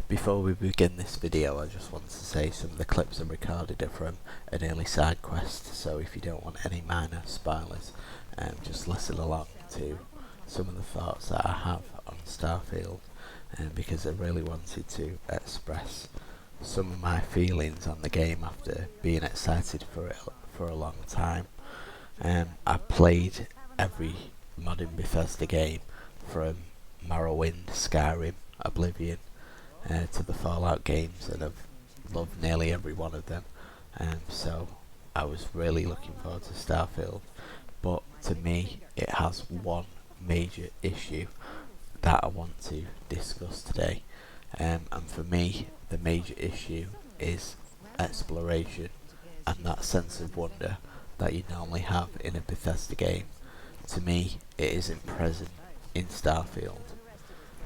Before we begin this video, I just want to say some of the clips I recorded are from an early side quest, so if you don't want any minor spoilers, just listen along to some of the thoughts that I have on Starfield, because I really wanted to express some of my feelings on the game after being excited for it for a long time. I played every modern Bethesda game from Morrowind, Skyrim, Oblivion, to the Fallout games, and I've loved nearly every one of them. So I was really looking forward to Starfield, but to me it has one major issue that I want to discuss today, and for me the major issue is exploration and that sense of wonder that you normally have in a Bethesda game. To me, it isn't present in Starfield.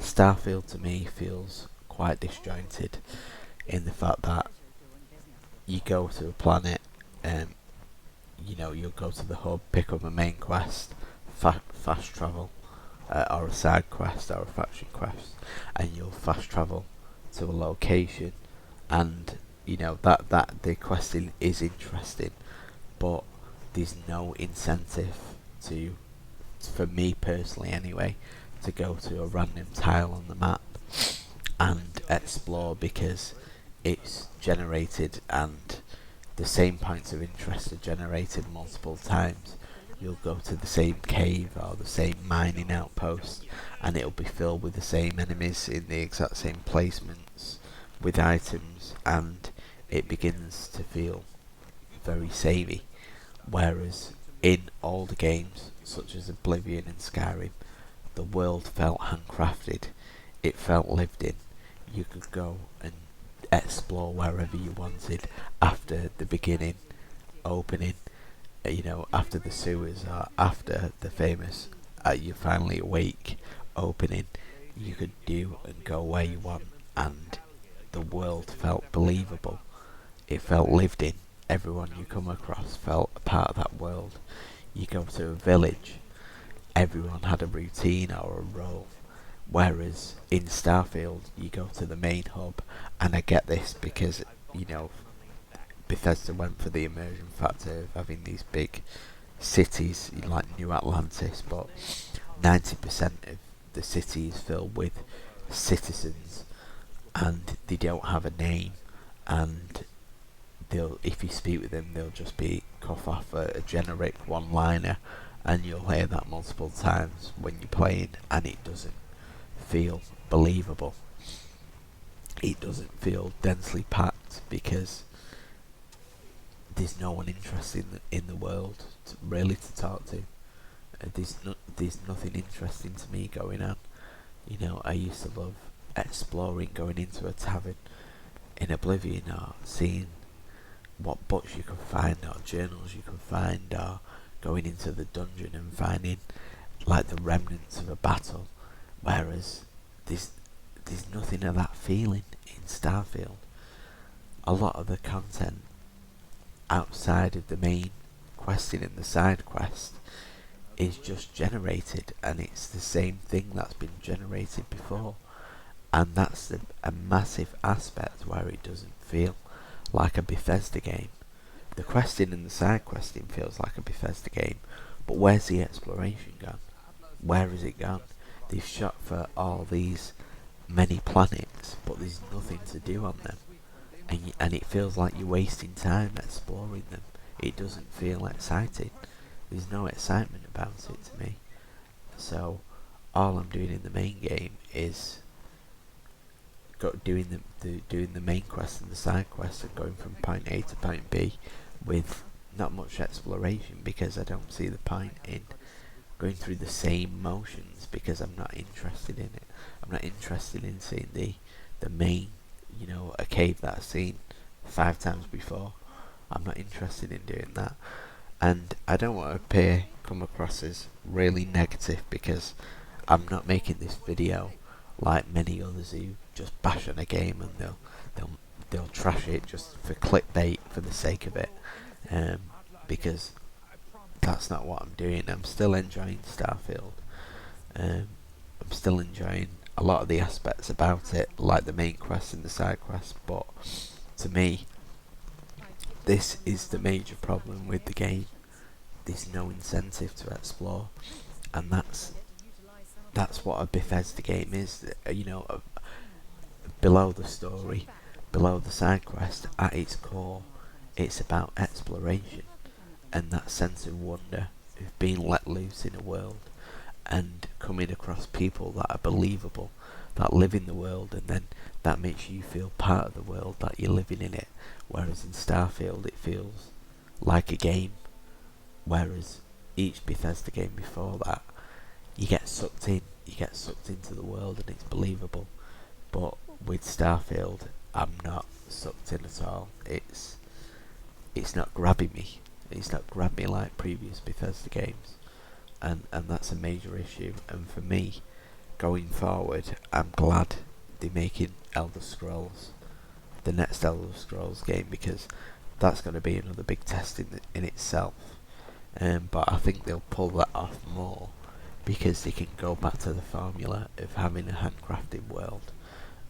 Starfield to me feels quite disjointed in the fact that you go to a planet and you'll go to the hub, pick up a main quest, fast travel, or a side quest or a faction quest, and you'll fast travel to a location, and that the questing is interesting, but there's no incentive to, for me personally anyway, to go to a random tile on the map and explore, because it's generated and the same points of interest are generated multiple times. You'll go to the same cave or the same mining outpost, and it'll be filled with the same enemies in the exact same placements with items, and it begins to feel very samey. Whereas in older games such as Oblivion and Skyrim, the world felt handcrafted, it felt lived in. You could go and explore wherever you wanted after the beginning opening, after the sewers, or after the famous you finally awake opening. You could do and go where you want, and the world felt believable, it felt lived in. Everyone you come across felt a part of that world. You go to a village, everyone had a routine or a role. Whereas in Starfield, you go to the main hub, and I get this because, Bethesda went for the immersion factor of having these big cities like New Atlantis, but 90% of the city is filled with citizens, and they don't have a name, and if you speak with them, they'll just be cough off a generic one-liner, and you'll hear that multiple times when you're playing, and it doesn't feel believable. It doesn't feel densely packed because there's no one interested in the world really to talk to. There's nothing interesting to me going on. I used to love exploring, going into a tavern in Oblivion, or seeing what books you can find or journals you can find, or going into the dungeon and finding like the remnants of a battle. Whereas there's nothing of that feeling in Starfield. A lot of the content outside of the main questing and the side quest is just generated, and it's the same thing that's been generated before, and that's a massive aspect where it doesn't feel like a Bethesda game. The questing and the side questing feels like a Bethesda game, but where's the exploration gone? Where has it gone? They've shot for all these many planets, but there's nothing to do on them, and it feels like you're wasting time exploring them. It doesn't feel exciting. There's no excitement about it to me. So all I'm doing in the main game is doing the main quest and the side quest, and going from point A to point B with not much exploration, because I don't see the point in going through the same motions, because I'm not interested in it. I'm not interested in seeing the main, a cave that I've seen 5 times before. I'm not interested in doing that, and I don't want to come across as really negative, because I'm not making this video like many others who just bash on a game, and they'll trash it just for clickbait for the sake of it, because that's not what I'm doing. I'm still enjoying Starfield. I'm still enjoying a lot of the aspects about it, like the main quest and the side quest, but to me, this is the major problem with the game. There's no incentive to explore, and that's what a Bethesda game is. Below the story, below the side quest, at its core, it's about exploration and that sense of wonder of being let loose in a world and coming across people that are believable, that live in the world, and then that makes you feel part of the world, that you're living in it. Whereas in Starfield it feels like a game, whereas each Bethesda game before that, you get sucked into the world and it's believable. But with Starfield, I'm not sucked in at all. It's not grabbing me. It's not grabbing me like previous Bethesda games, and that's a major issue. And for me, going forward, I'm glad they're making Elder Scrolls, the next Elder Scrolls game, because that's going to be another big test in itself. But I think they'll pull that off more because they can go back to the formula of having a handcrafted world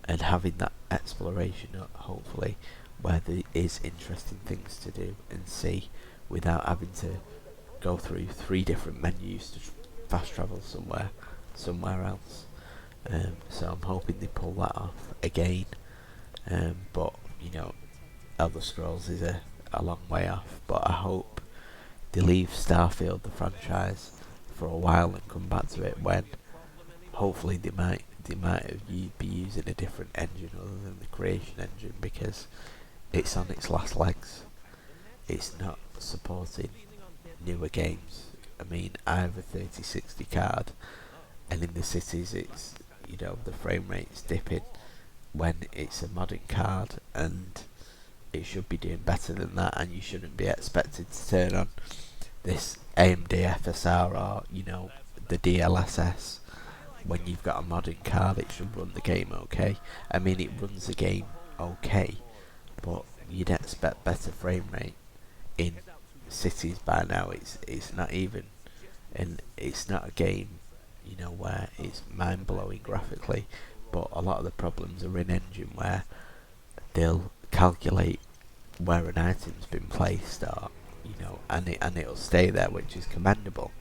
and having that exploration, hopefully, where there is interesting things to do and see without having to go through 3 different menus to fast travel somewhere else. So I'm hoping they pull that off again. But Elder Scrolls is a long way off. But I hope they leave Starfield, the franchise, for a while and come back to it when hopefully they might be using a different engine other than the creation engine, because it's on its last legs. It's not supporting newer games. I mean, I have a 3060 card, and in the cities it's the frame rate's dipping when it's a modern card, and it should be doing better than that, and you shouldn't be expected to turn on this AMD FSR or the DLSS when you've got a modern card. It should run the game okay. I mean, it runs the game okay, but you'd expect better frame rate in cities by now. It's not even, and it's not a game where it's mind blowing graphically, but a lot of the problems are in engine where they'll calculate where an item's been placed, or and it'll stay there, which is commendable,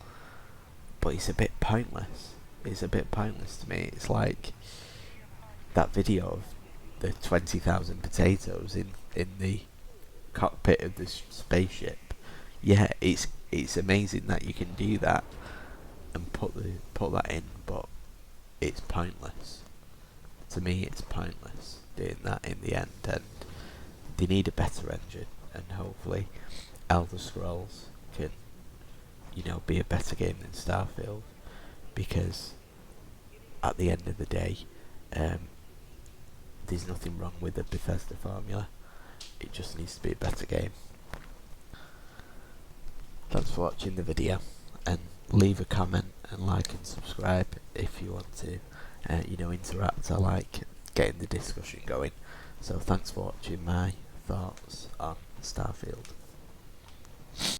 but it's a bit pointless. It's a bit pointless to me. It's like that video of the 20,000 potatoes in the cockpit of this spaceship. Yeah, it's amazing that you can do that and put that in, but it's pointless. To me, it's pointless doing that in the end, and they need a better engine, and hopefully Elder Scrolls can be a better game than Starfield, because at the end of the day, there's nothing wrong with the Bethesda formula. It just needs to be a better game. Thanks for watching the video, and leave a comment and like and subscribe if you want to interact. I like getting the discussion going. So thanks for watching my thoughts on Starfield.